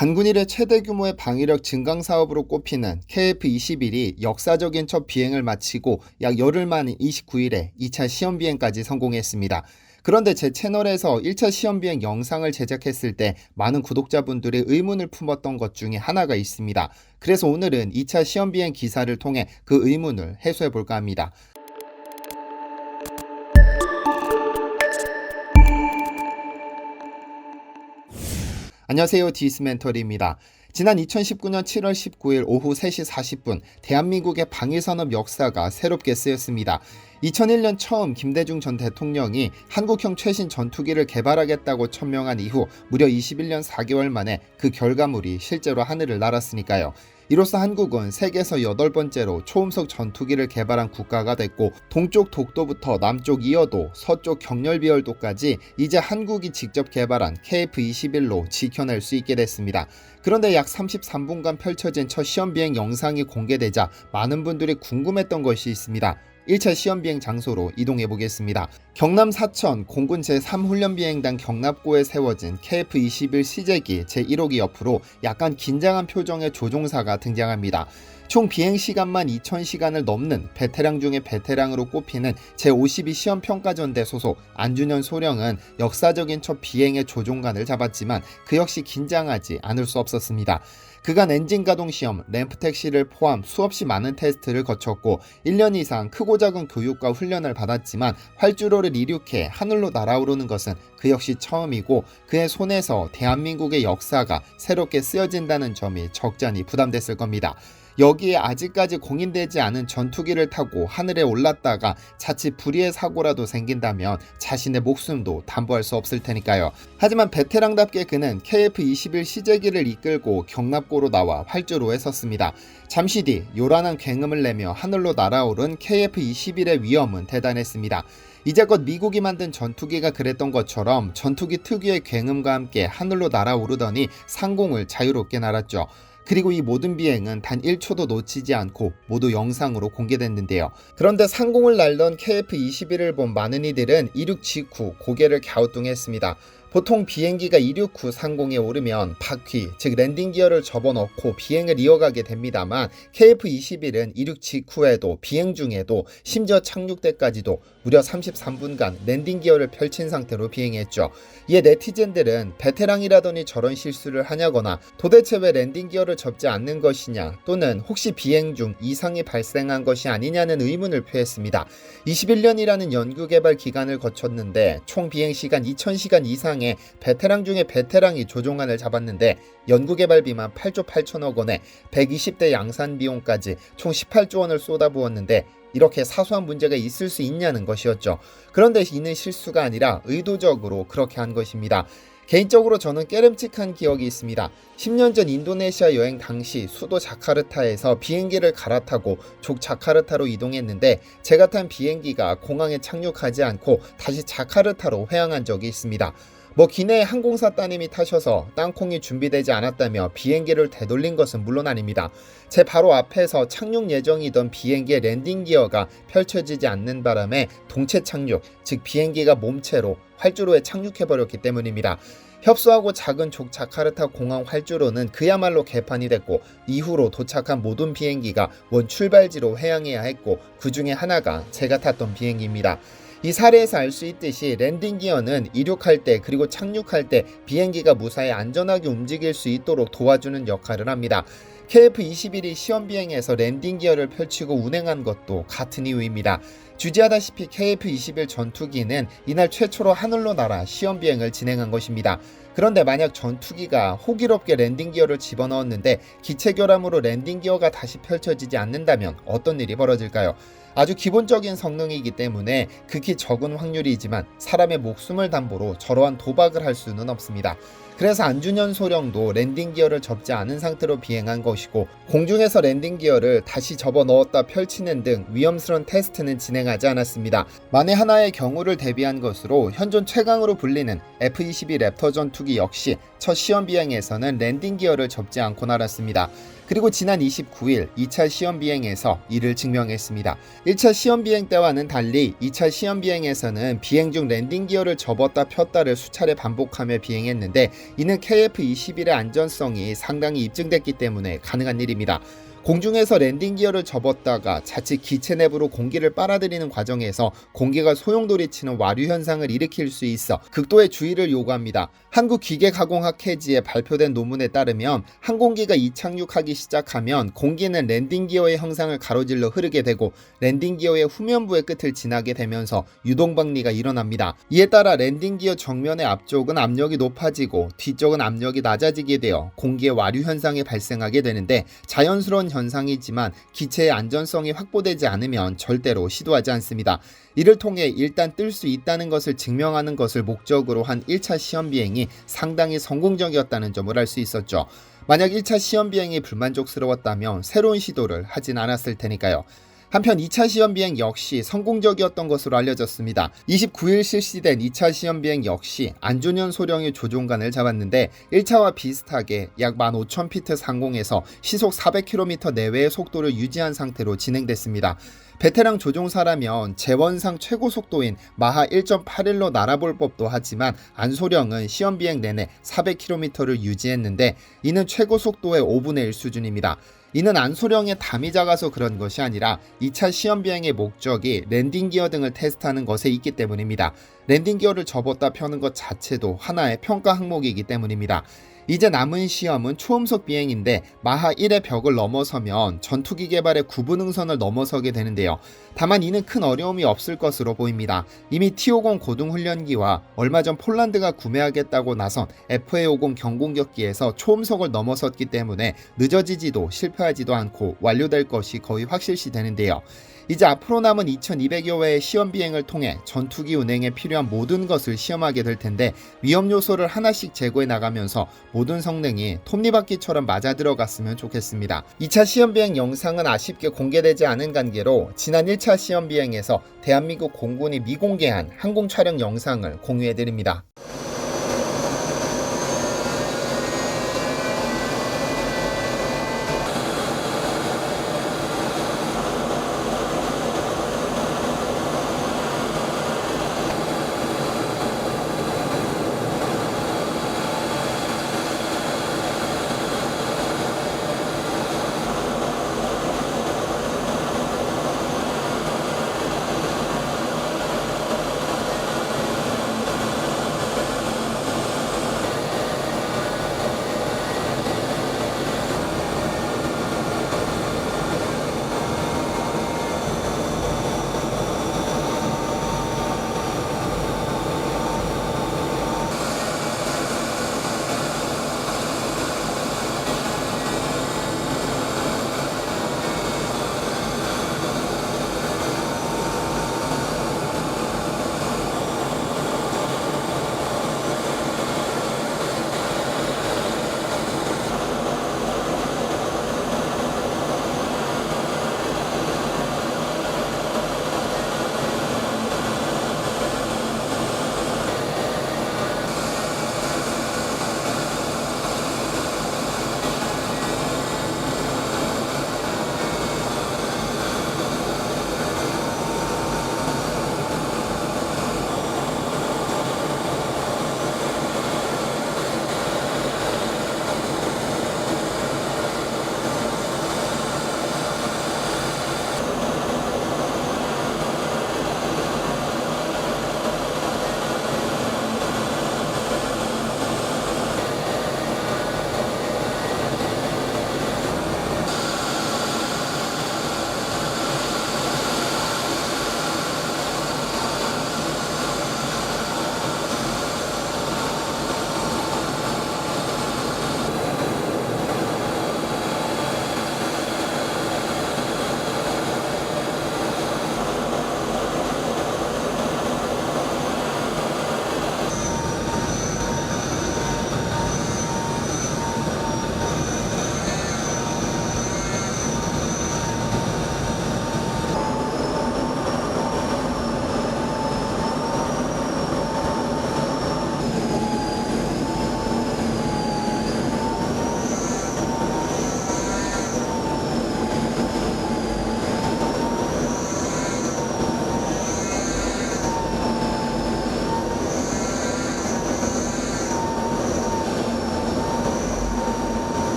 단군 일의 최대 규모의 방위력 증강 사업으로 꼽히는 KF-21이 역사적인 첫 비행을 마치고 약 열흘 만인 29일에 2차 시험 비행까지 성공했습니다. 그런데 제 채널에서 1차 시험 비행 영상을 제작했을 때 많은 구독자분들이 의문을 품었던 것 중에 하나가 있습니다. 그래서 오늘은 2차 시험 비행 기사를 통해 그 의문을 해소해 볼까 합니다. 안녕하세요, 디스멘터리입니다. 지난 2019년 7월 19일 오후 3시 40분 대한민국의 방위산업 역사가 새롭게 쓰였습니다. 2001년 처음 김대중 전 대통령이 한국형 최신 전투기를 개발하겠다고 천명한 이후 무려 21년 4개월 만에 그 결과물이 실제로 하늘을 날았으니까요. 이로써 한국은 세계에서 8번째로 초음속 전투기를 개발한 국가가 됐고, 동쪽 독도부터 남쪽 이어도, 서쪽 경렬비열도까지 이제 한국이 직접 개발한 KF-21로 지켜낼 수 있게 됐습니다. 그런데 약 33분간 펼쳐진 첫 시험비행 영상이 공개되자 많은 분들이 궁금했던 것이 있습니다. 1차 시험비행 장소로 이동해 보겠습니다. 경남 사천 공군 제3훈련비행단 경납고에 세워진 KF-21 시제기 제1호기 옆으로 약간 긴장한 표정의 조종사가 등장합니다. 총 비행시간만 2000시간을 넘는 베테랑 중의 베테랑으로 꼽히는 제52 시험평가전대 소속 안준현 소령은 역사적인 첫 비행의 조종관을 잡았지만 그 역시 긴장하지 않을 수 없었습니다. 그간 엔진 가동 시험, 램프 택시를 포함 수없이 많은 테스트를 거쳤고 1년 이상 크고 작은 교육과 훈련을 받았지만 활주로를 이륙해 하늘로 날아오르는 것은 그 역시 처음이고, 그의 손에서 대한민국의 역사가 새롭게 쓰여진다는 점이 적잖이 부담됐을 겁니다. 여기에 아직까지 공인되지 않은 전투기를 타고 하늘에 올랐다가 자칫 불의의 사고라도 생긴다면 자신의 목숨도 담보할 수 없을 테니까요. 하지만 베테랑답게 그는 KF-21 시제기를 이끌고 경납고로 나와 활주로에 섰습니다. 잠시 뒤 요란한 굉음을 내며 하늘로 날아오른 KF-21의 위험은 대단했습니다. 이제껏 미국이 만든 전투기가 그랬던 것처럼 전투기 특유의 굉음과 함께 하늘로 날아오르더니 상공을 자유롭게 날았죠. 그리고 이 모든 비행은 단 1초도 놓치지 않고 모두 영상으로 공개됐는데요. 그런데 상공을 날던 KF-21을 본 많은 이들은 이륙 직후 고개를 갸우뚱했습니다. 보통 비행기가 이륙 후 상공에 오르면 바퀴, 즉 랜딩 기어를 접어넣고 비행을 이어가게 됩니다만, KF-21은 이륙 직후에도 비행 중에도 심지어 착륙 때까지도 무려 33분간 랜딩 기어를 펼친 상태로 비행했죠. 이에 네티즌들은 베테랑이라더니 저런 실수를 하냐거나 도대체 왜 랜딩 기어를 접지 않는 것이냐, 또는 혹시 비행 중 이상이 발생한 것이 아니냐는 의문을 표했습니다. 21년이라는 연구개발 기간을 거쳤는데 총 비행시간 2000시간 이상 베테랑 중에 베테랑이 조종관을 잡았는데 연구개발비만 8조 8천억 원에 120대 양산 비용까지 총 18조 원을 쏟아부었는데 이렇게 사소한 문제가 있을 수 있냐는 것이었죠. 그런데 이는 실수가 아니라 의도적으로 그렇게 한 것입니다. 개인적으로 저는 깨름칙한 기억이 있습니다. 10년 전 인도네시아 여행 당시 수도 자카르타에서 비행기를 갈아타고 족자카르타로 이동했는데 제가 탄 비행기가 공항에 착륙하지 않고 다시 자카르타로 회항한 적이 있습니다. 기내에 항공사 따님이 타셔서 땅콩이 준비되지 않았다며 비행기를 되돌린 것은 물론 아닙니다. 제 바로 앞에서 착륙 예정이던 비행기의 랜딩 기어가 펼쳐지지 않는 바람에 동체 착륙, 즉 비행기가 몸체로 활주로에 착륙해버렸기 때문입니다. 협소하고 작은 족자카르타 공항 활주로는 그야말로 개판이 됐고, 이후로 도착한 모든 비행기가 원 출발지로 회항해야 했고, 그 중에 하나가 제가 탔던 비행기입니다. 이 사례에서 알 수 있듯이 랜딩 기어는 이륙할 때 그리고 착륙할 때 비행기가 무사히 안전하게 움직일 수 있도록 도와주는 역할을 합니다. KF-21이 시험 비행에서 랜딩 기어를 펼치고 운행한 것도 같은 이유입니다. 주지하다시피 KF-21 전투기는 이날 최초로 하늘로 날아 시험 비행을 진행한 것입니다. 그런데 만약 전투기가 호기롭게 랜딩 기어를 집어넣었는데 기체 결함으로 랜딩 기어가 다시 펼쳐지지 않는다면 어떤 일이 벌어질까요? 아주 기본적인 성능이기 때문에 극히 적은 확률이지만 사람의 목숨을 담보로 저러한 도박을 할 수는 없습니다. 그래서 안준현 소령도 랜딩 기어를 접지 않은 상태로 비행한 것이고, 공중에서 랜딩 기어를 다시 접어 넣었다 펼치는 등 위험스러운 테스트는 진행하지 않았습니다. 만에 하나의 경우를 대비한 것으로 현존 최강으로 불리는 F-22 랩터 전투기 역시 첫 시험 비행에서는 랜딩 기어를 접지 않고 날았습니다. 그리고 지난 29일 2차 시험 비행에서 이를 증명했습니다. 1차 시험 비행 때와는 달리 2차 시험 비행에서는 비행 중 랜딩 기어를 접었다 폈다를 수차례 반복하며 비행했는데 이는 KF-21의 안전성이 상당히 입증됐기 때문에 가능한 일입니다. 공중에서 랜딩 기어를 접었다가 자칫 기체 내부로 공기를 빨아들이는 과정에서 공기가 소용돌이치는 와류 현상을 일으킬 수 있어 극도의 주의를 요구합니다. 한국기계가공학회지에 발표된 논문에 따르면 항공기가 이착륙하기 시작하면 공기는 랜딩 기어의 형상을 가로질러 흐르게 되고 랜딩 기어의 후면부의 끝을 지나게 되면서 유동박리가 일어납니다. 이에 따라 랜딩 기어 정면의 앞쪽은 압력이 높아지고 뒤쪽은 압력이 낮아지게 되어 공기의 와류 현상이 발생하게 되는데 자연스러운 현상이지만 기체의 안전성이 확보되지 않으면 절대로 시도하지 않습니다. 이를 통해 일단 뜰 수 있다는 것을 증명하는 것을 목적으로 한 1차 시험 비행이 상당히 성공적이었다는 점을 알 수 있었죠. 만약 1차 시험 비행이 불만족스러웠다면 새로운 시도를 하진 않았을 테니까요. 한편 2차 시험 비행 역시 성공적이었던 것으로 알려졌습니다. 29일 실시된 2차 시험 비행 역시 안준현 소령이 조종관을 잡았는데 1차와 비슷하게 약 15,000피트 상공에서 시속 400km 내외의 속도를 유지한 상태로 진행됐습니다. 베테랑 조종사라면 재원상 최고 속도인 마하 1.81로 날아볼 법도 하지만 안소령은 시험 비행 내내 400km를 유지했는데 이는 최고 속도의 5분의 1 수준입니다. 이는 안소령의 담이 작아서 그런 것이 아니라 2차 시험 비행의 목적이 랜딩 기어 등을 테스트하는 것에 있기 때문입니다. 랜딩 기어를 접었다 펴는 것 자체도 하나의 평가 항목이기 때문입니다. 이제 남은 시험은 초음속 비행인데 마하 1의 벽을 넘어서면 전투기 개발의 구분응선을 넘어서게 되는데요. 다만 이는 큰 어려움이 없을 것으로 보입니다. 이미 T-50 고등훈련기와 얼마 전 폴란드가 구매하겠다고 나선 FA-50 경공격기에서 초음속을 넘어섰기 때문에 늦어지지도 실패하지도 않고 완료될 것이 거의 확실시 되는데요. 이제 앞으로 남은 2200여 회의 시험 비행을 통해 전투기 운행에 필요한 모든 것을 시험하게 될 텐데 위험 요소를 하나씩 제거해 나가면서 모든 성능이 톱니바퀴처럼 맞아 들어갔으면 좋겠습니다. 2차 시험 비행 영상은 아쉽게 공개되지 않은 관계로 지난 1차 시험 비행에서 대한민국 공군이 미공개한 항공 촬영 영상을 공유해 드립니다.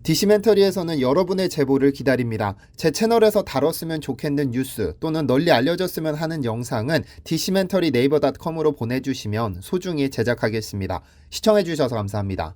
디시멘터리에서는 여러분의 제보를 기다립니다. 제 채널에서 다뤘으면 좋겠는 뉴스 또는 널리 알려졌으면 하는 영상은 디시멘터리 네이버.com으로 보내주시면 소중히 제작하겠습니다. 시청해주셔서 감사합니다.